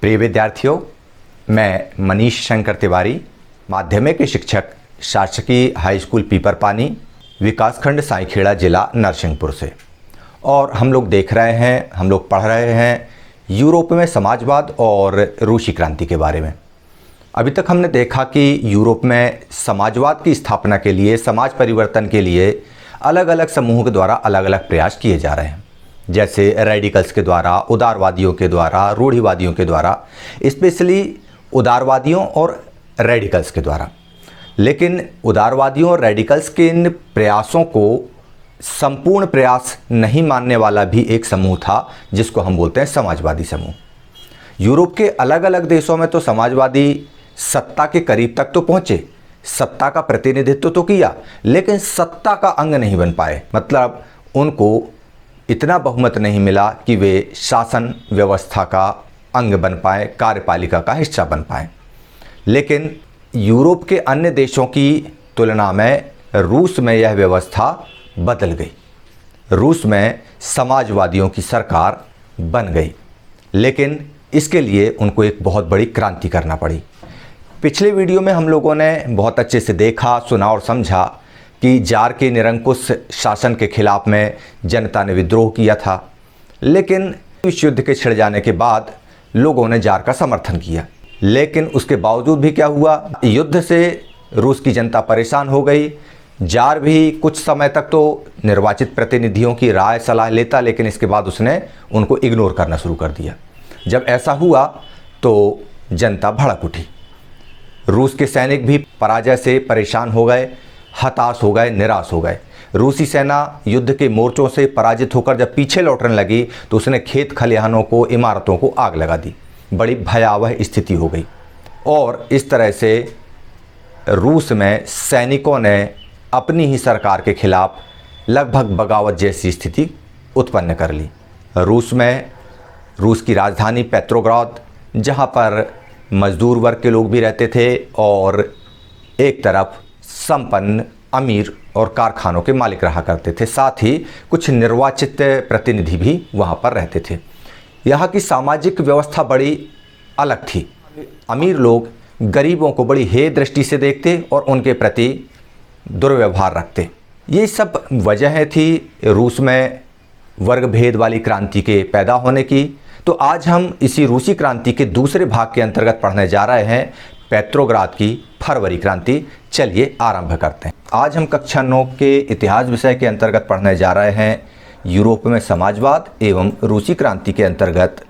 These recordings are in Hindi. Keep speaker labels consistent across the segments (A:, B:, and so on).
A: प्रिय विद्यार्थियों, मैं मनीष शंकर तिवारी, माध्यमिक शिक्षक, शासकीय हाई स्कूल पीपरपानी, विकासखंड साईखेड़ा, जिला नरसिंहपुर से। और हम लोग पढ़ रहे हैं यूरोप में समाजवाद और रूसी क्रांति के बारे में। अभी तक हमने देखा कि यूरोप में समाजवाद की स्थापना के लिए, समाज परिवर्तन के लिए अलग अलग समूहों के द्वारा अलग अलग प्रयास किए जा रहे हैं, जैसे रेडिकल्स के द्वारा, उदारवादियों के द्वारा, रूढ़िवादियों के द्वारा, स्पेशली उदारवादियों और रेडिकल्स के द्वारा। लेकिन उदारवादियों और रेडिकल्स के इन प्रयासों को संपूर्ण प्रयास नहीं मानने वाला भी एक समूह था, जिसको हम बोलते हैं समाजवादी समूह। यूरोप के अलग अलग देशों में तो समाजवादी सत्ता के करीब तक तो पहुंचे, सत्ता का प्रतिनिधित्व तो किया, लेकिन सत्ता का अंग नहीं बन पाए। मतलब उनको इतना बहुमत नहीं मिला कि वे शासन व्यवस्था का अंग बन पाए, कार्यपालिका का हिस्सा बन पाए। लेकिन यूरोप के अन्य देशों की तुलना में रूस में यह व्यवस्था बदल गई। रूस में समाजवादियों की सरकार बन गई, लेकिन इसके लिए उनको एक बहुत बड़ी क्रांति करना पड़ी। पिछले वीडियो में हम लोगों ने बहुत अच्छे से देखा, सुना और समझा कि जार के निरंकुश शासन के खिलाफ में जनता ने विद्रोह किया था, लेकिन विश्व युद्ध के छिड़ जाने के बाद लोगों ने जार का समर्थन किया। लेकिन उसके बावजूद भी क्या हुआ, युद्ध से रूस की जनता परेशान हो गई। जार भी कुछ समय तक तो निर्वाचित प्रतिनिधियों की राय सलाह लेता, लेकिन इसके बाद उसने उनको इग्नोर करना शुरू कर दिया। जब ऐसा हुआ तो जनता भड़क उठी। रूस के सैनिक भी पराजय से परेशान हो गए, हताश हो गए, निराश हो गए। रूसी सेना युद्ध के मोर्चों से पराजित होकर जब पीछे लौटने लगी तो उसने खेत खलिहानों को, इमारतों को आग लगा दी। बड़ी भयावह स्थिति हो गई और इस तरह से रूस में सैनिकों ने अपनी ही सरकार के खिलाफ लगभग बगावत जैसी स्थिति उत्पन्न कर ली। रूस की राजधानी पेट्रोग्राद, जहाँ पर मजदूर वर्ग के लोग भी रहते थे और एक तरफ संपन्न, अमीर और कारखानों के मालिक रहा करते थे, साथ ही कुछ निर्वाचित प्रतिनिधि भी वहाँ पर रहते थे। यहाँ की सामाजिक व्यवस्था बड़ी अलग थी। अमीर लोग गरीबों को बड़ी हेय दृष्टि से देखते और उनके प्रति दुर्व्यवहार रखते। ये सब वजहें थी रूस में वर्ग भेद वाली क्रांति के पैदा होने की। तो आज हम इसी रूसी क्रांति के दूसरे भाग के अंतर्गत पढ़ने जा रहे हैं, पेट्रोग्राद की फरवरी क्रांति। चलिए आरंभ करते हैं। आज हम कक्षा 9 के इतिहास विषय के अंतर्गत पढ़ने जा रहे हैं यूरोप में समाजवाद एवं रूसी क्रांति के अंतर्गत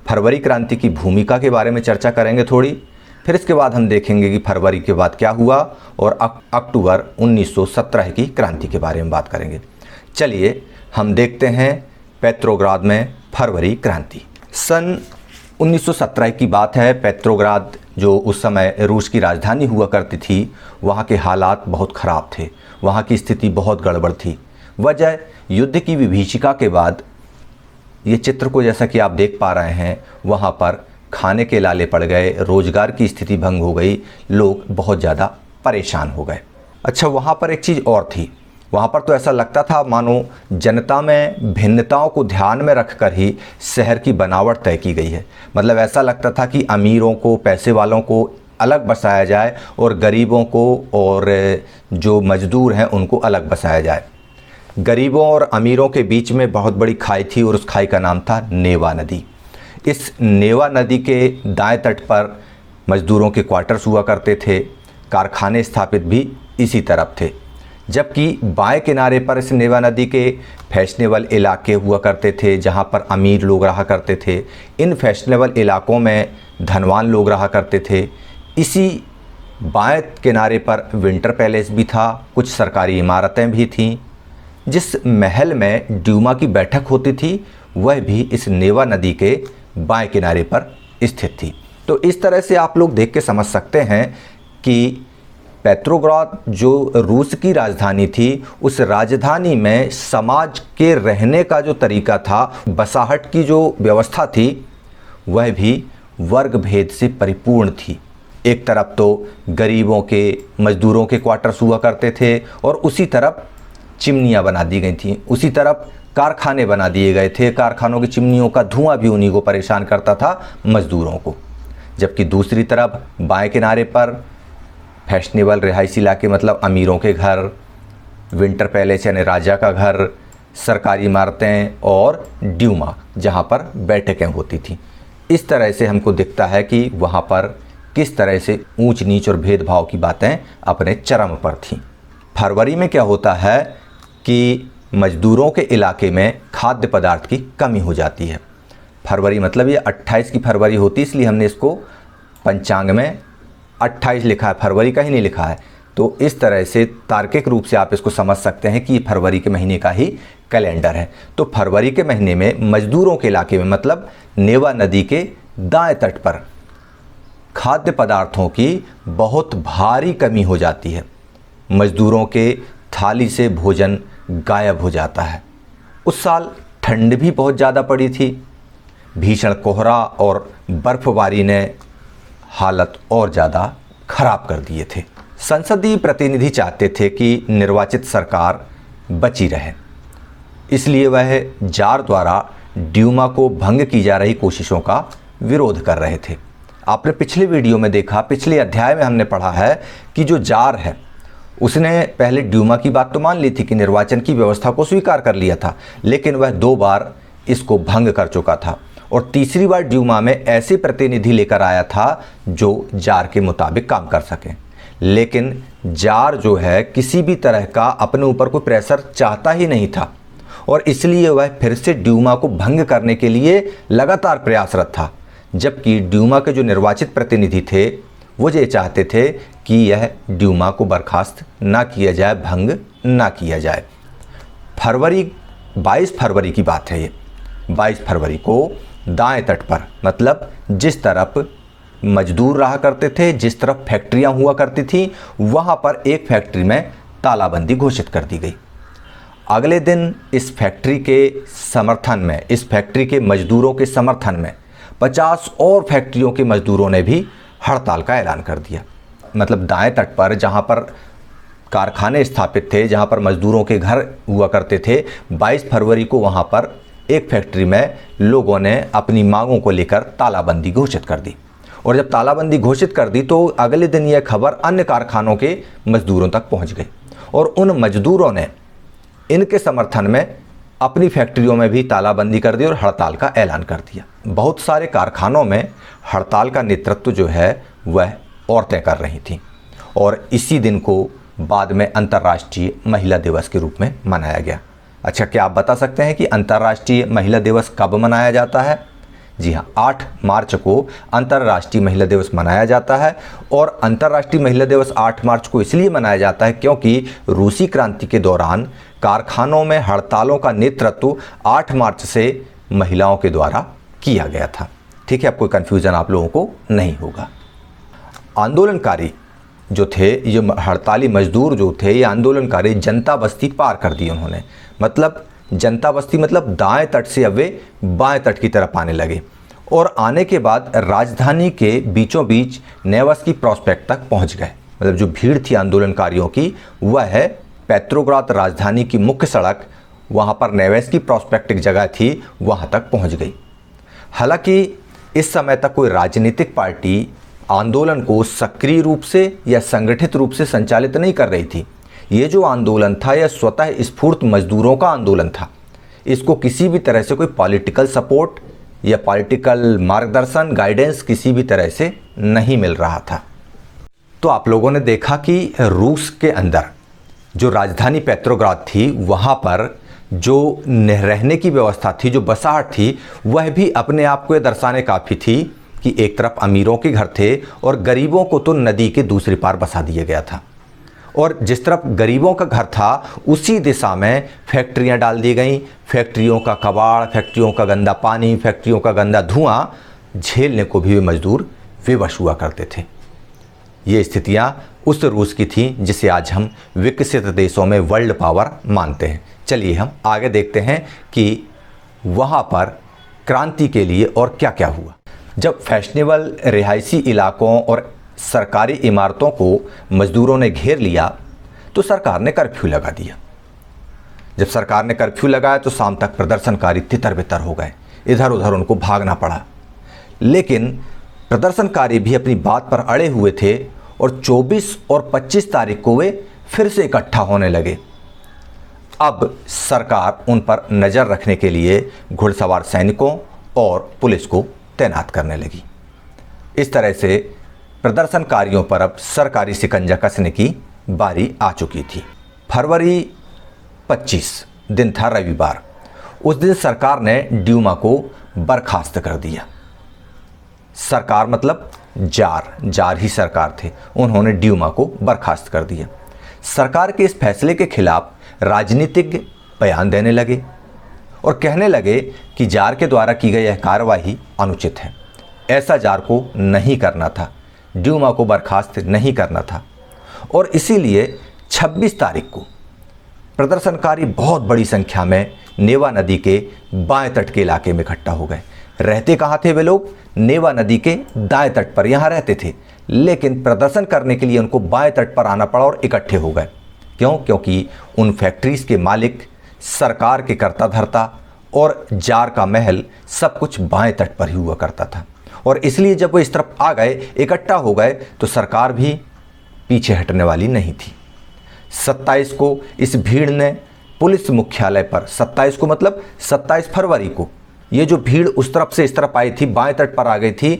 A: फरवरी क्रांति की भूमिका के बारे में चर्चा करेंगे थोड़ी। फिर इसके बाद हम देखेंगे कि फरवरी के बाद क्या हुआ और अक्टूबर 1917 की क्रांति के बारे में बात करेंगे। चलिए हम देखते हैं पेट्रोग्राद में फरवरी क्रांति। सन 1917 की बात है। पेट्रोग्राद जो उस समय रूस की राजधानी हुआ करती थी, वहाँ के हालात बहुत ख़राब थे, वहाँ की स्थिति बहुत गड़बड़ थी। वजह युद्ध की विभीषिका के बाद ये चित्र को जैसा कि आप देख पा रहे हैं, वहाँ पर खाने के लाले पड़ गए, रोजगार की स्थिति भंग हो गई, लोग बहुत ज़्यादा परेशान हो गए। अच्छा, वहाँ पर एक चीज़ और थी। वहाँ पर तो ऐसा लगता था मानो जनता में भिन्नताओं को ध्यान में रखकर ही शहर की बनावट तय की गई है। मतलब ऐसा लगता था कि अमीरों को, पैसे वालों को अलग बसाया जाए और गरीबों को और जो मजदूर हैं उनको अलग बसाया जाए। गरीबों और अमीरों के बीच में बहुत बड़ी खाई थी और उस खाई का नाम था नेवा नदी। इस नेवा नदी के दाएं तट पर मजदूरों के क्वार्टर्स हुआ करते थे, कारखाने स्थापित भी इसी तरफ थे। जबकि बाएं किनारे पर इस नेवा नदी के फैशनेबल इलाके हुआ करते थे, जहां पर अमीर लोग रहा करते थे। इन फैशनेबल इलाकों में धनवान लोग रहा करते थे। इसी बाएं किनारे पर विंटर पैलेस भी था, कुछ सरकारी इमारतें भी थीं। जिस महल में ड्यूमा की बैठक होती थी, वह भी इस नेवा नदी के बाएं किनारे पर स्थित थी। तो इस तरह से आप लोग देख के समझ सकते हैं कि पेट्रोग्राद जो रूस की राजधानी थी, उस राजधानी में समाज के रहने का जो तरीका था, बसाहट की जो व्यवस्था थी, वह भी वर्ग भेद से परिपूर्ण थी। एक तरफ तो गरीबों के, मजदूरों के क्वार्टर्स हुआ करते थे और उसी तरफ चिमनियाँ बना दी गई थीं, उसी तरफ कारखाने बना दिए गए थे। कारखानों की चिमनियों का धुआं भी उन्हीं को परेशान करता था, मज़दूरों को। जबकि दूसरी तरफ बाएं किनारे पर फैशनेबल रिहायशी इलाके, मतलब अमीरों के घर, विंटर पैलेस यानी राजा का घर, सरकारी इमारतें और ड्यूमा जहाँ पर बैठकें होती थीं। इस तरह से हमको दिखता है कि वहाँ पर किस तरह से ऊंच नीच और भेदभाव की बातें अपने चरम पर थीं। फरवरी में क्या होता है कि मज़दूरों के इलाके में खाद्य पदार्थ की कमी हो जाती है। फरवरी मतलब ये 28 की फरवरी होती है, इसलिए हमने इसको पंचांग में 28 लिखा है, फरवरी का ही नहीं लिखा है। तो इस तरह से तार्किक रूप से आप इसको समझ सकते हैं कि फरवरी के महीने का ही कैलेंडर है। तो फरवरी के महीने में मज़दूरों के इलाके में, मतलब नेवा नदी के दाएं तट पर खाद्य पदार्थों की बहुत भारी कमी हो जाती है। मज़दूरों के थाली से भोजन गायब हो जाता है। उस साल ठंड भी बहुत ज़्यादा पड़ी थी। भीषण कोहरा और बर्फबारी ने हालत और ज़्यादा खराब कर दिए थे। संसदीय प्रतिनिधि चाहते थे कि निर्वाचित सरकार बची रहे, इसलिए वह जार द्वारा ड्यूमा को भंग की जा रही कोशिशों का विरोध कर रहे थे। आपने पिछले वीडियो में देखा, पिछले अध्याय में हमने पढ़ा है कि जो जार है उसने पहले ड्यूमा की बात तो मान ली थी कि निर्वाचन की व्यवस्था को स्वीकार कर लिया था, लेकिन वह 2 बार इसको भंग कर चुका था और तीसरी बार ड्यूमा में ऐसे प्रतिनिधि लेकर आया था जो जार के मुताबिक काम कर सकें। लेकिन जार जो है किसी भी तरह का अपने ऊपर कोई प्रेशर चाहता ही नहीं था और इसलिए वह फिर से ड्यूमा को भंग करने के लिए लगातार प्रयासरत था। जबकि ड्यूमा के जो निर्वाचित प्रतिनिधि थे वो ये चाहते थे कि यह ड्यूमा को बर्खास्त ना किया जाए, भंग ना किया जाए। 22 फरवरी की बात है ये। 22 फरवरी को दाएं तट पर, मतलब जिस तरफ मजदूर रहा करते थे, जिस तरफ फैक्ट्रियां हुआ करती थी, वहां पर एक फैक्ट्री में तालाबंदी घोषित कर दी गई। अगले दिन इस फैक्ट्री के समर्थन में, इस फैक्ट्री के मजदूरों के समर्थन में 50 और फैक्ट्रियों के मजदूरों ने भी हड़ताल का ऐलान कर दिया। मतलब दाएं तट पर जहां पर कारखाने स्थापित थे, जहां पर मजदूरों के घर हुआ करते थे, 22 फरवरी को वहां पर एक फैक्ट्री में लोगों ने अपनी मांगों को लेकर तालाबंदी घोषित कर दी। और जब तालाबंदी घोषित कर दी तो अगले दिन यह खबर अन्य कारखानों के मजदूरों तक पहुंच गई और उन मजदूरों ने इनके समर्थन में अपनी फैक्ट्रियों में भी तालाबंदी कर दी और हड़ताल का ऐलान कर दिया। बहुत सारे कारखानों में हड़ताल का नेतृत्व जो है वह औरतें कर रही थीं और इसी दिन को बाद में अंतर्राष्ट्रीय महिला दिवस के रूप में मनाया गया। अच्छा, क्या आप बता सकते हैं कि अंतर्राष्ट्रीय महिला दिवस कब मनाया जाता है? जी हाँ, 8 मार्च को अंतर्राष्ट्रीय महिला दिवस मनाया जाता है। और अंतर्राष्ट्रीय महिला दिवस 8 मार्च को इसलिए मनाया जाता है क्योंकि रूसी क्रांति के दौरान कारखानों में हड़तालों का नेतृत्व 8 मार्च से महिलाओं के द्वारा किया गया था। ठीक है, अब कोई कन्फ्यूज़न आप लोगों को नहीं होगा। आंदोलनकारी जो थे, ये हड़ताली मजदूर जो थे, ये आंदोलनकारी जनता बस्ती पार कर दी उन्होंने। मतलब जनता बस्ती मतलब दाएं तट से अब वे बाएं तट की तरफ आने लगे और आने के बाद राजधानी के बीचों बीच नेवस्की प्रॉस्पेक्ट तक पहुंच गए। मतलब जो भीड़ थी आंदोलनकारियों की वह है पेट्रोग्राद राजधानी की मुख्य सड़क, वहां पर नेवस्की प्रॉस्पेक्ट एक जगह थी, वहां तक पहुंच गई। हालांकि इस समय तक कोई राजनीतिक पार्टी आंदोलन को सक्रिय रूप से या संगठित रूप से संचालित नहीं कर रही थी। ये जो आंदोलन था यह स्वतः स्फूर्त मजदूरों का आंदोलन था। इसको किसी भी तरह से कोई पॉलिटिकल सपोर्ट या पॉलिटिकल मार्गदर्शन, गाइडेंस किसी भी तरह से नहीं मिल रहा था। तो आप लोगों ने देखा कि रूस के अंदर जो राजधानी पेट्रोग्राद थी वहाँ पर जो रहने की व्यवस्था थी, जो बसाहट थी, वह भी अपने आप को दर्शाने काफ़ी थी कि एक तरफ अमीरों के घर थे और गरीबों को तो नदी के दूसरी पार बसा दिया गया था। और जिस तरफ गरीबों का घर था उसी दिशा में फैक्ट्रियां डाल दी गई। फैक्ट्रियों का कबाड़, फैक्ट्रियों का गंदा पानी, फैक्ट्रियों का गंदा धुआं झेलने को भी वे मजदूर विवश हुआ करते थे। ये स्थितियां उस रूस की थी जिसे आज हम विकसित देशों में वर्ल्ड पावर मानते हैं। चलिए हम आगे देखते हैं कि वहाँ पर क्रांति के लिए और क्या क्या हुआ। जब फैशनेबल रिहायशी इलाकों और सरकारी इमारतों को मजदूरों ने घेर लिया तो सरकार ने कर्फ्यू लगा दिया। जब सरकार ने कर्फ्यू लगाया तो शाम तक प्रदर्शनकारी तितर बितर हो गए, इधर उधर उनको भागना पड़ा। लेकिन प्रदर्शनकारी भी अपनी बात पर अड़े हुए थे और 24 और 25 तारीख को वे फिर से इकट्ठा होने लगे। अब सरकार उन पर नज़र रखने के लिए घुड़सवार सैनिकों और पुलिस को तैनात करने लगी। इस तरह से प्रदर्शनकारियों पर अब सरकारी शिकंजा कसने की बारी आ चुकी थी। फरवरी 25 दिन था, रविवार। उस दिन सरकार ने ड्यूमा को बर्खास्त कर दिया। सरकार मतलब जार ही सरकार थे, उन्होंने ड्यूमा को बर्खास्त कर दिया। सरकार के इस फैसले के खिलाफ राजनीतिज्ञ बयान देने लगे और कहने लगे कि जार के द्वारा की गई यह कार्रवाई अनुचित है, ऐसा जार को नहीं करना था, ड्यूमा को बर्खास्त नहीं करना था। और इसीलिए 26 तारीख को प्रदर्शनकारी बहुत बड़ी संख्या में नेवा नदी के बाएं तट के इलाके में इकट्ठा हो गए। रहते कहाँ थे वे लोग? नेवा नदी के दाएं तट पर यहाँ रहते थे, लेकिन प्रदर्शन करने के लिए उनको बाएं तट पर आना पड़ा और इकट्ठे हो गए। क्यों? क्योंकि उन फैक्ट्रीज के मालिक सरकार के कर्ता धर्ता और जार का महल सब कुछ बाएं तट पर ही हुआ करता था। और इसलिए जब वो इस तरफ आ गए, इकट्ठा हो गए, तो सरकार भी पीछे हटने वाली नहीं थी। 27 को इस भीड़ ने पुलिस मुख्यालय पर, 27 को मतलब 27 फरवरी को, ये जो भीड़ उस तरफ से इस तरफ आई थी, बाएं तट पर आ गई थी,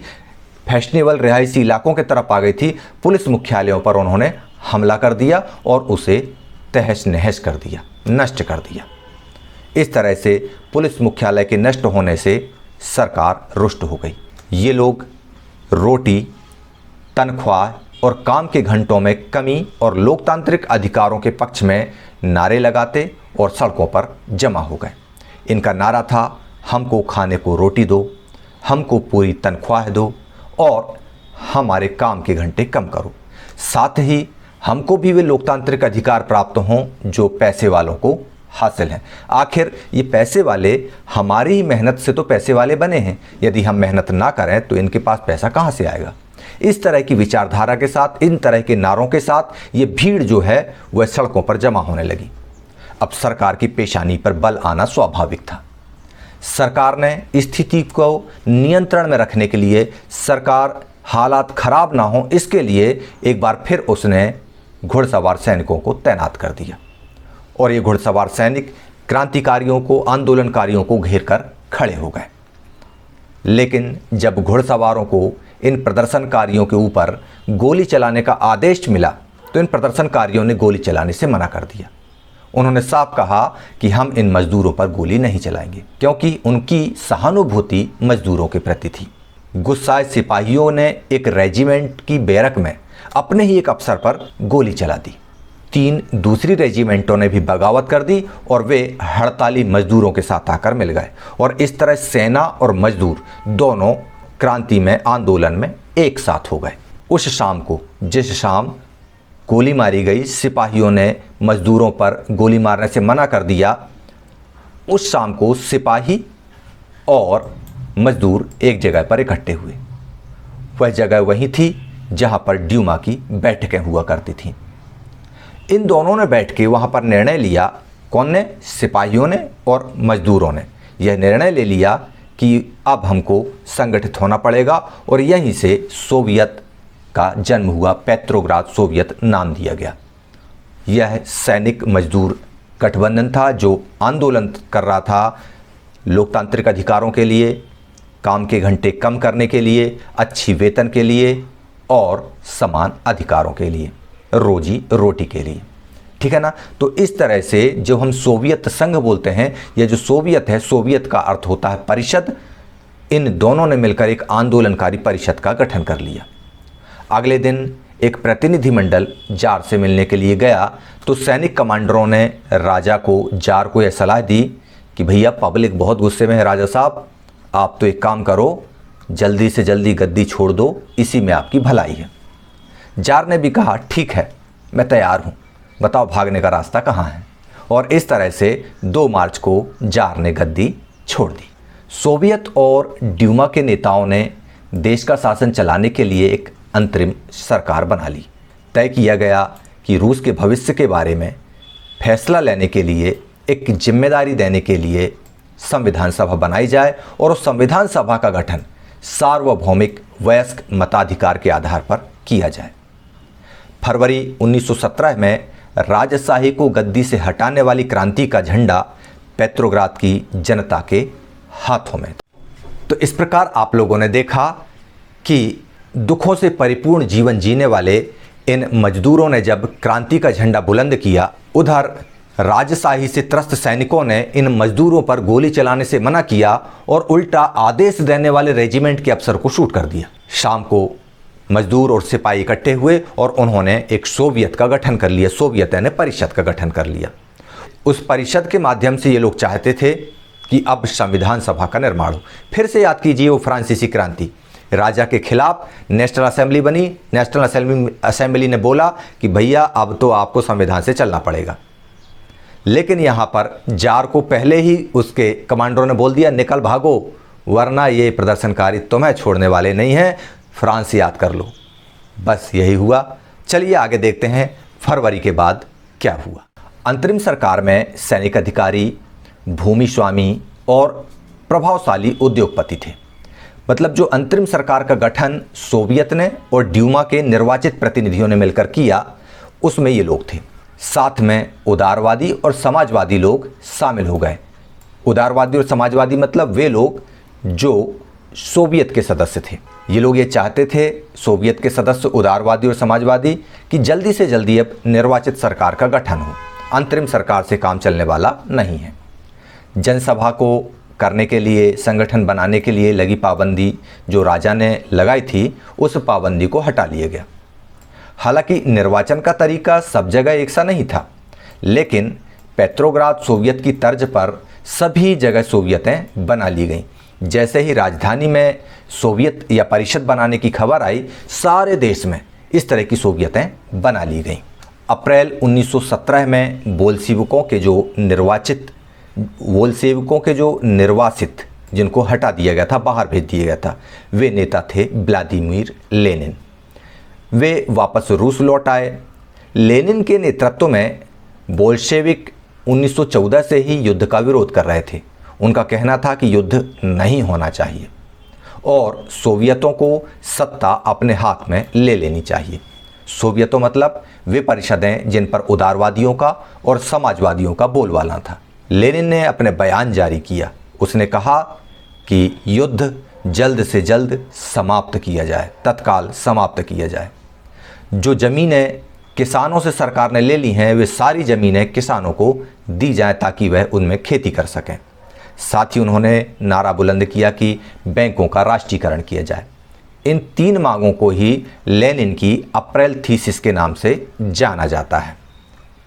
A: फैशनेबल रिहायशी इलाकों की तरफ आ गई थी, पुलिस मुख्यालयों पर उन्होंने हमला कर दिया और उसे तहस नहस कर दिया, नष्ट कर दिया। इस तरह से पुलिस मुख्यालय के नष्ट होने से सरकार रुष्ट हो गई। ये लोग रोटी, तनख्वाह और काम के घंटों में कमी और लोकतांत्रिक अधिकारों के पक्ष में नारे लगाते और सड़कों पर जमा हो गए। इनका नारा था, हमको खाने को रोटी दो, हमको पूरी तनख्वाह दो और हमारे काम के घंटे कम करो। साथ ही हमको भी वे लोकतांत्रिक अधिकार प्राप्त हों जो पैसे वालों को हासिल हैं। आखिर ये पैसे वाले हमारी ही मेहनत से तो पैसे वाले बने हैं, यदि हम मेहनत ना करें तो इनके पास पैसा कहाँ से आएगा। इस तरह की विचारधारा के साथ, इन तरह के नारों के साथ ये भीड़ जो है वह सड़कों पर जमा होने लगी। अब सरकार की पेशानी पर बल आना स्वाभाविक था। सरकार ने स्थिति को नियंत्रण में रखने के लिए, सरकार हालात खराब ना हो इसके लिए एक बार फिर उसने घुड़सवार सैनिकों को तैनात कर दिया। और ये घुड़सवार सैनिक क्रांतिकारियों को, आंदोलनकारियों को घेर कर खड़े हो गए। लेकिन जब घुड़सवारों को इन प्रदर्शनकारियों के ऊपर गोली चलाने का आदेश मिला तो इन प्रदर्शनकारियों ने गोली चलाने से मना कर दिया। उन्होंने साफ कहा कि हम इन मजदूरों पर गोली नहीं चलाएंगे, क्योंकि उनकी सहानुभूति मजदूरों के प्रति थी। गुस्साए सिपाहियों ने एक रेजिमेंट की बैरक में अपने ही एक अफसर पर गोली चला दी। 3 दूसरी रेजिमेंटों ने भी बगावत कर दी और वे हड़ताली मजदूरों के साथ आकर मिल गए। और इस तरह सेना और मजदूर दोनों क्रांति में, आंदोलन में एक साथ हो गए। उस शाम को, जिस शाम गोली मारी गई, सिपाहियों ने मजदूरों पर गोली मारने से मना कर दिया, उस शाम को सिपाही और मजदूर एक जगह पर इकट्ठे हुए। वह जगह वही थी जहां पर ड्यूमा की बैठकें हुआ करती थीं। इन दोनों ने बैठ के वहाँ पर निर्णय लिया। कौन ने? सिपाहियों ने और मजदूरों ने यह निर्णय ले लिया कि अब हमको संगठित होना पड़ेगा। और यहीं से सोवियत का जन्म हुआ, पेट्रोग्राद सोवियत नाम दिया गया। यह सैनिक मजदूर गठबंधन था जो आंदोलन कर रहा था लोकतांत्रिक अधिकारों के लिए, काम के घंटे कम करने के लिए, अच्छी वेतन के लिए और समान अधिकारों के लिए, रोजी रोटी के लिए। ठीक है ना? तो इस तरह से जो हम सोवियत संघ बोलते हैं, यह जो सोवियत है, सोवियत का अर्थ होता है परिषद। इन दोनों ने मिलकर एक आंदोलनकारी परिषद का गठन कर लिया। अगले दिन एक प्रतिनिधिमंडल जार से मिलने के लिए गया तो सैनिक कमांडरों ने राजा को, जार को यह सलाह दी कि भैया पब्लिक बहुत गुस्से में है, राजा साहब आप तो एक काम करो, जल्दी से जल्दी गद्दी छोड़ दो, इसी में आपकी भलाई है। जार ने भी कहा ठीक है, मैं तैयार हूँ, बताओ भागने का रास्ता कहाँ है। और इस तरह से 2 मार्च को जार ने गद्दी छोड़ दी। सोवियत और ड्यूमा के नेताओं ने देश का शासन चलाने के लिए एक अंतरिम सरकार बना ली। तय किया गया कि रूस के भविष्य के बारे में फैसला लेने के लिए एक जिम्मेदारी देने के लिए संविधान सभा बनाई जाए और उस संविधान सभा का गठन सार्वभौमिक वयस्क मताधिकार के आधार पर किया जाए। फरवरी 1917 में राजशाही को गद्दी से हटाने वाली क्रांति का झंडा पेट्रोग्राद की जनता के हाथों में था। तो इस प्रकार आप लोगों ने देखा कि दुखों से परिपूर्ण जीवन जीने वाले इन मजदूरों ने जब क्रांति का झंडा बुलंद किया, उधर राजशाही से त्रस्त सैनिकों ने इन मजदूरों पर गोली चलाने से मना किया और उल्टा आदेश देने वाले रेजिमेंट के अफसर को शूट कर दिया। शाम को मजदूर और सिपाही इकट्ठे हुए और उन्होंने एक सोवियत का गठन कर लिया। सोवियत यानी परिषद का गठन कर लिया। उस परिषद के माध्यम से ये लोग चाहते थे कि अब संविधान सभा का निर्माण हो। फिर से याद कीजिए वो फ्रांसीसी क्रांति, राजा के खिलाफ नेशनल असेंबली बनी। नेशनल असेंबली ने बोला कि भैया अब तो आपको संविधान से चलना पड़ेगा, लेकिन यहाँ पर जार को पहले ही उसके कमांडरों ने बोल दिया निकल भागो, वरना ये प्रदर्शनकारी तुम्हें छोड़ने वाले नहीं हैं, फ्रांस याद कर लो। बस यही हुआ। चलिए आगे देखते हैं फरवरी के बाद क्या हुआ। अंतरिम सरकार में सैनिक अधिकारी, भूमि स्वामी और प्रभावशाली उद्योगपति थे। मतलब जो अंतरिम सरकार का गठन सोवियत ने और ड्यूमा के निर्वाचित प्रतिनिधियों ने मिलकर किया, उसमें ये लोग थे। साथ में उदारवादी और समाजवादी लोग शामिल हो गए। उदारवादी और समाजवादी मतलब वे लोग जो सोवियत के सदस्य थे। ये लोग ये चाहते थे, सोवियत के सदस्य उदारवादी और समाजवादी, कि जल्दी से जल्दी अब निर्वाचित सरकार का गठन हो। अंतरिम सरकार से काम चलने वाला नहीं है। जनसभा को करने के लिए, संगठन बनाने के लिए लगी पाबंदी जो राजा ने लगाई थी, उस पाबंदी को हटा लिया गया। हालांकि निर्वाचन का तरीका सब जगह एक सा नहीं था, लेकिन पेट्रोग्राद सोवियत की तर्ज पर सभी जगह सोवियतें बना ली गईं। जैसे ही राजधानी में सोवियत या परिषद बनाने की खबर आई, सारे देश में इस तरह की सोवियतें बना ली गईं। अप्रैल 1917 में बोल्शेविकों के जो निर्वासित जिनको हटा दिया गया था, बाहर भेज दिया गया था, वे नेता थे व्लादिमीर लेनिन। वे वापस रूस लौट आए। लेनिन के नेतृत्व में बोल्शेविक 1914 से ही युद्ध का विरोध कर रहे थे। उनका कहना था कि युद्ध नहीं होना चाहिए और सोवियतों को सत्ता अपने हाथ में ले लेनी चाहिए। सोवियतों मतलब वे परिषदें जिन पर उदारवादियों का और समाजवादियों का बोलबाला था। लेनिन ने अपने बयान जारी किया। उसने कहा कि युद्ध जल्द से जल्द समाप्त किया जाए, तत्काल समाप्त किया जाए। जो ज़मीनें किसानों से सरकार ने ले ली हैं, वे सारी ज़मीनें किसानों को दी जाएं ताकि वह उनमें खेती कर सकें। साथ ही उन्होंने नारा बुलंद किया कि बैंकों का राष्ट्रीयकरण किया जाए। इन 3 मांगों को ही लेनिन की अप्रैल थीसिस के नाम से जाना जाता है।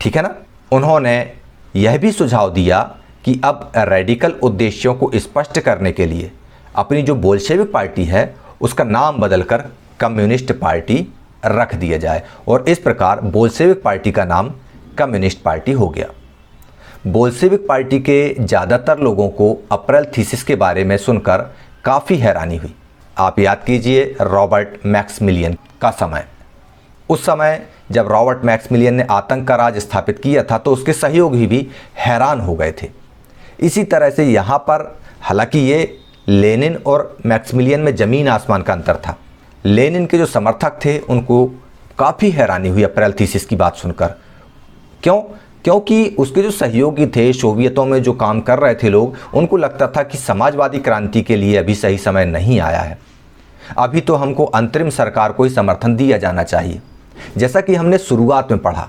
A: ठीक है ना। उन्होंने यह भी सुझाव दिया कि अब रेडिकल उद्देश्यों को स्पष्ट करने के लिए अपनी जो बोल्शेविक पार्टी है उसका नाम बदलकर कम्युनिस्ट पार्टी रख दिया जाए और इस प्रकार बोल्शेविक पार्टी का नाम कम्युनिस्ट पार्टी हो गया। बोल्शेविक पार्टी के ज़्यादातर लोगों को अप्रैल थीसिस के बारे में सुनकर काफ़ी हैरानी हुई। आप याद कीजिए रॉबर्ट मैक्समिलियन का समय। उस समय जब रॉबर्ट मैक्समिलियन ने आतंक का राज स्थापित किया था तो उसके सहयोगी भी हैरान हो गए थे। इसी तरह से यहाँ पर हालांकि ये लेनिन और मैक्समिलियन में ज़मीन आसमान का अंतर था। लेनिन के जो समर्थक थे उनको काफ़ी हैरानी हुई अप्रैल थीसिस की बात सुनकर। क्यों? क्योंकि उसके जो सहयोगी थे, सोवियतों में जो काम कर रहे थे लोग, उनको लगता था कि समाजवादी क्रांति के लिए अभी सही समय नहीं आया है। अभी तो हमको अंतरिम सरकार को ही समर्थन दिया जाना चाहिए। जैसा कि हमने शुरुआत में पढ़ा,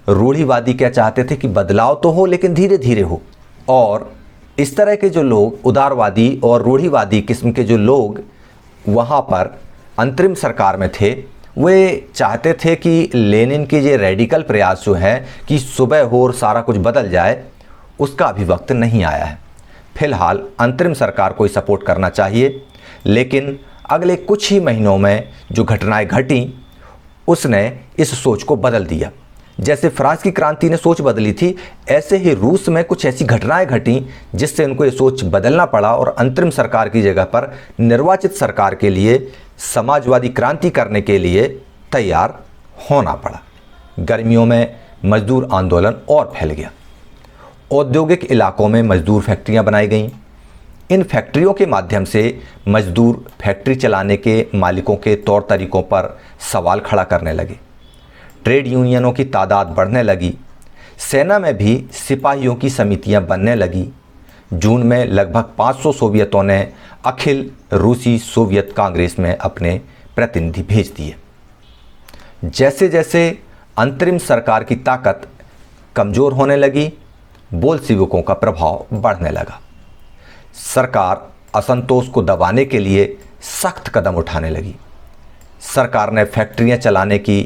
A: रूढ़िवादी क्या चाहते थे कि बदलाव तो हो लेकिन धीरे धीरे हो। और इस तरह के जो लोग, उदारवादी और रूढ़िवादी किस्म के जो लोग वहाँ पर अंतरिम सरकार में थे, वे चाहते थे कि लेनिन के ये रेडिकल प्रयास जो है कि सुबह हो और सारा कुछ बदल जाए, उसका अभी वक्त नहीं आया है। फिलहाल अंतरिम सरकार को ही सपोर्ट करना चाहिए। लेकिन अगले कुछ ही महीनों में जो घटनाएं घटी, उसने इस सोच को बदल दिया। जैसे फ्रांस की क्रांति ने सोच बदली थी, ऐसे ही रूस में कुछ ऐसी घटनाएं घटी जिससे उनको ये सोच बदलना पड़ा और अंतरिम सरकार की जगह पर निर्वाचित सरकार के लिए समाजवादी क्रांति करने के लिए तैयार होना पड़ा। गर्मियों में मजदूर आंदोलन और फैल गया औद्योगिक इलाकों में मजदूर फैक्ट्रियां बनाई गईं। इन फैक्ट्रियों के माध्यम से मजदूर फैक्ट्री चलाने के मालिकों के तौर तरीकों पर सवाल खड़ा करने लगे। ट्रेड यूनियनों की तादाद बढ़ने लगी। सेना में भी सिपाहियों की समितियां बनने लगी। जून में लगभग 500 सोवियतों ने अखिल रूसी सोवियत कांग्रेस में अपने प्रतिनिधि भेज दिए। जैसे जैसे अंतरिम सरकार की ताकत कमज़ोर होने लगी, बोल्शेविकों का प्रभाव बढ़ने लगा। सरकार असंतोष को दबाने के लिए सख्त कदम उठाने लगी। सरकार ने फैक्ट्रियां चलाने की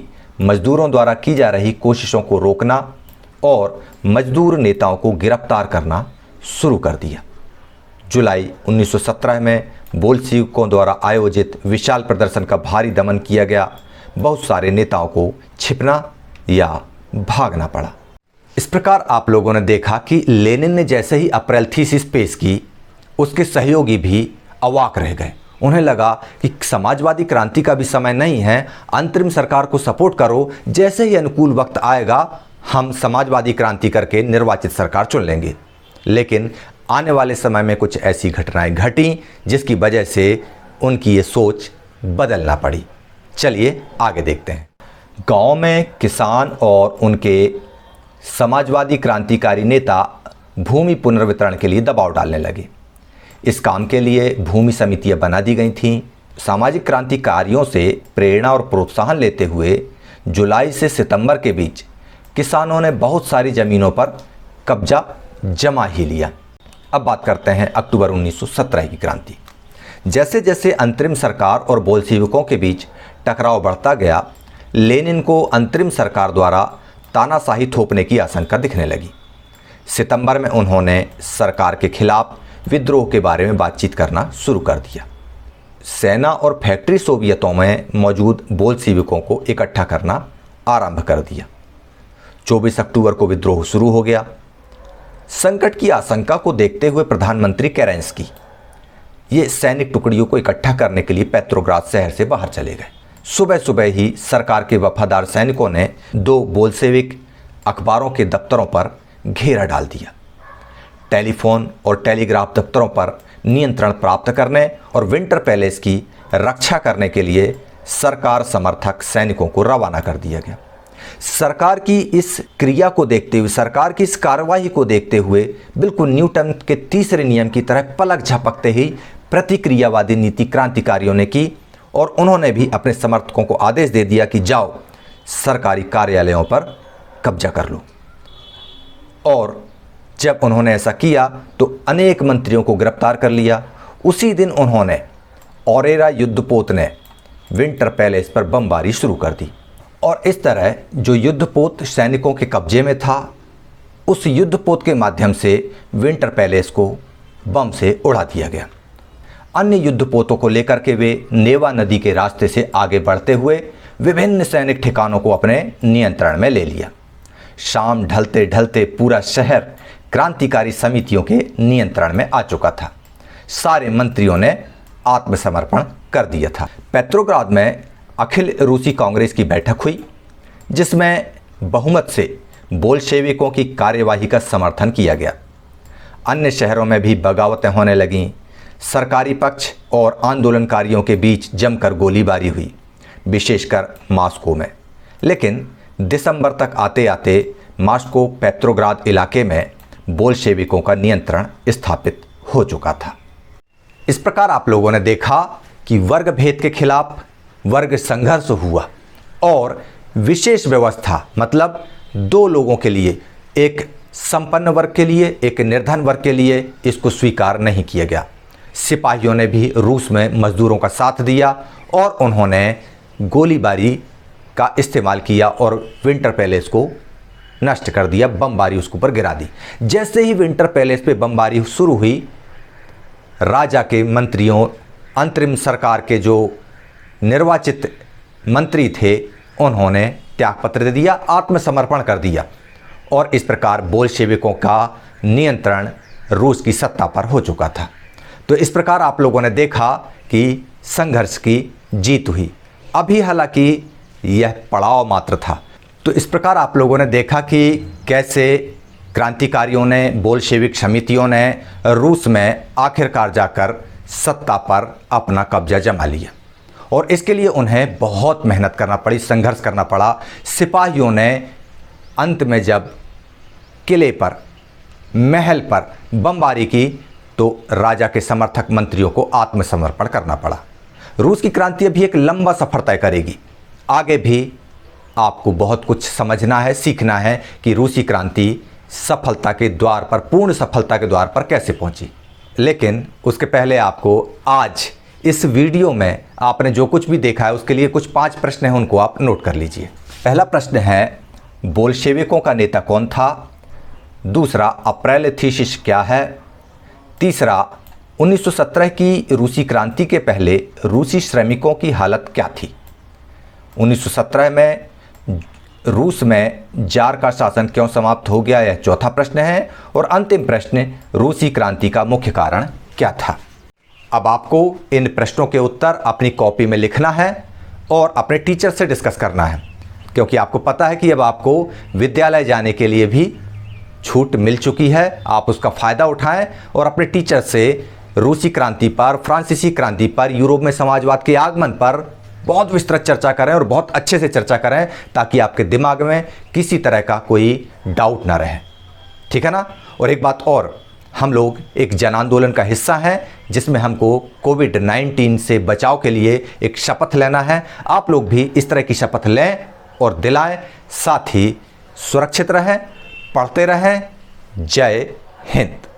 A: मजदूरों द्वारा की जा रही कोशिशों को रोकना और मजदूर नेताओं को गिरफ्तार करना शुरू कर दिया। जुलाई 1917 में बोल्शेविकों द्वारा आयोजित विशाल प्रदर्शन का भारी दमन किया गया। बहुत सारे नेताओं को छिपना या भागना पड़ा। इस प्रकार आप लोगों ने देखा कि लेनिन ने जैसे ही अप्रैल थीसिस पेश की, उसके सहयोगी भी अवाक रह गए। उन्हें लगा कि समाजवादी क्रांति का भी समय नहीं है, अंतरिम सरकार को सपोर्ट करो, जैसे ही अनुकूल वक्त आएगा हम समाजवादी क्रांति करके निर्वाचित सरकार चुन लेंगे। लेकिन आने वाले समय में कुछ ऐसी घटनाएं घटी जिसकी वजह से उनकी ये सोच बदलना पड़ी। चलिए आगे देखते हैं। गांव में किसान और उनके समाजवादी क्रांतिकारी नेता भूमि पुनर्वितरण के लिए दबाव डालने लगे। इस काम के लिए भूमि समितियां बना दी गई थीं। सामाजिक क्रांतिकारियों से प्रेरणा और प्रोत्साहन लेते हुए जुलाई से सितंबर के बीच किसानों ने बहुत सारी ज़मीनों पर कब्जा जमा ही लिया। अब बात करते हैं अक्टूबर 1917 की क्रांति। जैसे जैसे अंतरिम सरकार और बोल्शेविकों के बीच टकराव बढ़ता गया, लेनिन को अंतरिम सरकार द्वारा तानाशाही थोपने की आशंका दिखने लगी। सितंबर में उन्होंने सरकार के खिलाफ विद्रोह के बारे में बातचीत करना शुरू कर दिया। सेना और फैक्ट्री सोवियतों में मौजूद बोल्शेविकों को इकट्ठा करना आरंभ कर दिया। 24 अक्टूबर को विद्रोह शुरू हो गया। संकट की आशंका को देखते हुए प्रधानमंत्री केरेंस्की ये सैनिक टुकड़ियों को इकट्ठा करने के लिए पेट्रोग्राद शहर से बाहर चले गए। सुबह सुबह ही सरकार के वफादार सैनिकों ने 2 बोल्शेविक अखबारों के दफ्तरों पर घेरा डाल दिया। टेलीफोन और टेलीग्राफ दफ्तरों पर नियंत्रण प्राप्त करने और विंटर पैलेस की रक्षा करने के लिए सरकार समर्थक सैनिकों को रवाना कर दिया गया। सरकार की इस क्रिया को देखते हुए, सरकार की इस कार्रवाई को देखते हुए बिल्कुल न्यूटन के तीसरे नियम की तरह पलक झपकते ही प्रतिक्रियावादी नीति क्रांतिकारियों ने की और उन्होंने भी अपने समर्थकों को आदेश दे दिया कि जाओ सरकारी कार्यालयों पर कब्जा कर लो। और जब उन्होंने ऐसा किया तो अनेक मंत्रियों को गिरफ्तार कर लिया। उसी दिन उन्होंने औरेरा युद्धपोत ने विंटर पैलेस पर बमबारी शुरू कर दी और इस तरह जो युद्धपोत सैनिकों के कब्जे में था, उस युद्धपोत के माध्यम से विंटर पैलेस को बम से उड़ा दिया गया। अन्य युद्धपोतों को लेकर के वे नेवा नदी के रास्ते से आगे बढ़ते हुए विभिन्न सैनिक ठिकानों को अपने नियंत्रण में ले लिया। शाम ढलते ढलते पूरा शहर क्रांतिकारी समितियों के नियंत्रण में आ चुका था। सारे मंत्रियों ने आत्मसमर्पण कर दिया था। पेट्रोग्राद में अखिल रूसी कांग्रेस की बैठक हुई जिसमें बहुमत से बोल्शेविकों की कार्यवाही का समर्थन किया गया। अन्य शहरों में भी बगावतें होने लगीं। सरकारी पक्ष और आंदोलनकारियों के बीच जमकर गोलीबारी हुई, विशेषकर मॉस्को में। लेकिन दिसंबर तक आते आते मॉस्को पेट्रोग्राद इलाके में बोल्शेविकों का नियंत्रण स्थापित हो चुका था। इस प्रकार आप लोगों ने देखा कि वर्ग भेद के खिलाफ वर्ग संघर्ष हुआ और विशेष व्यवस्था, मतलब 2 लोगों के लिए, एक संपन्न वर्ग के लिए, एक निर्धन वर्ग के लिए, इसको स्वीकार नहीं किया गया। सिपाहियों ने भी रूस में मजदूरों का साथ दिया और उन्होंने गोलीबारी का इस्तेमाल किया और विंटर पैलेस को नष्ट कर दिया, बमबारी उसके ऊपर गिरा दी। जैसे ही विंटर पैलेस पे बमबारी शुरू हुई, राजा के मंत्रियों, अंतरिम सरकार के जो निर्वाचित मंत्री थे, उन्होंने त्यागपत्र दे दिया, आत्मसमर्पण कर दिया और इस प्रकार बोल्शेविकों का नियंत्रण रूस की सत्ता पर हो चुका था। तो इस प्रकार आप लोगों ने देखा कि संघर्ष की जीत हुई। अभी हालांकि यह पड़ाव मात्र था। तो इस प्रकार आप लोगों ने देखा कि कैसे क्रांतिकारियों ने, बोल्शेविक समितियों ने रूस में आखिरकार जाकर सत्ता पर अपना कब्जा जमा लिया और इसके लिए उन्हें बहुत मेहनत करना पड़ी, संघर्ष करना पड़ा। सिपाहियों ने अंत में जब किले पर, महल पर बमबारी की तो राजा के समर्थक मंत्रियों को आत्मसमर्पण करना पड़ा। रूस की क्रांति अभी एक लंबा सफर तय करेगी। आगे भी आपको बहुत कुछ समझना है, सीखना है कि रूसी क्रांति सफलता के द्वार पर, पूर्ण सफलता के द्वार पर कैसे पहुंची। लेकिन उसके पहले आपको आज इस वीडियो में आपने जो कुछ भी देखा है उसके लिए कुछ 5 प्रश्न हैं, उनको आप नोट कर लीजिए। पहला प्रश्न है, बोल्शेविकों का नेता कौन था? दूसरा, अप्रैल थीसिस क्या है? तीसरा, 1917 की रूसी क्रांति के पहले रूसी श्रमिकों की हालत क्या थी? 1917 में रूस में जार का शासन क्यों समाप्त हो गया? यह चौथा प्रश्न है। और अंतिम प्रश्न, रूसी क्रांति का मुख्य कारण क्या था? अब आपको इन प्रश्नों के उत्तर अपनी कॉपी में लिखना है और अपने टीचर से डिस्कस करना है, क्योंकि आपको पता है कि अब आपको विद्यालय जाने के लिए भी छूट मिल चुकी है। आप उसका फ़ायदा उठाएं और अपने टीचर से रूसी क्रांति पर, फ्रांसीसी क्रांति पर, यूरोप में समाजवाद के आगमन पर बहुत विस्तृत चर्चा करें और बहुत अच्छे से चर्चा करें, ताकि आपके दिमाग में किसी तरह का कोई डाउट ना रहे। ठीक है ना? और एक बात और, हम लोग एक जन आंदोलन का हिस्सा हैं जिसमें हमको कोविड-19 से बचाव के लिए एक शपथ लेना है। आप लोग भी इस तरह की शपथ लें और दिलाएं। साथ ही सुरक्षित रहें, पढ़ते रहें। जय हिंद।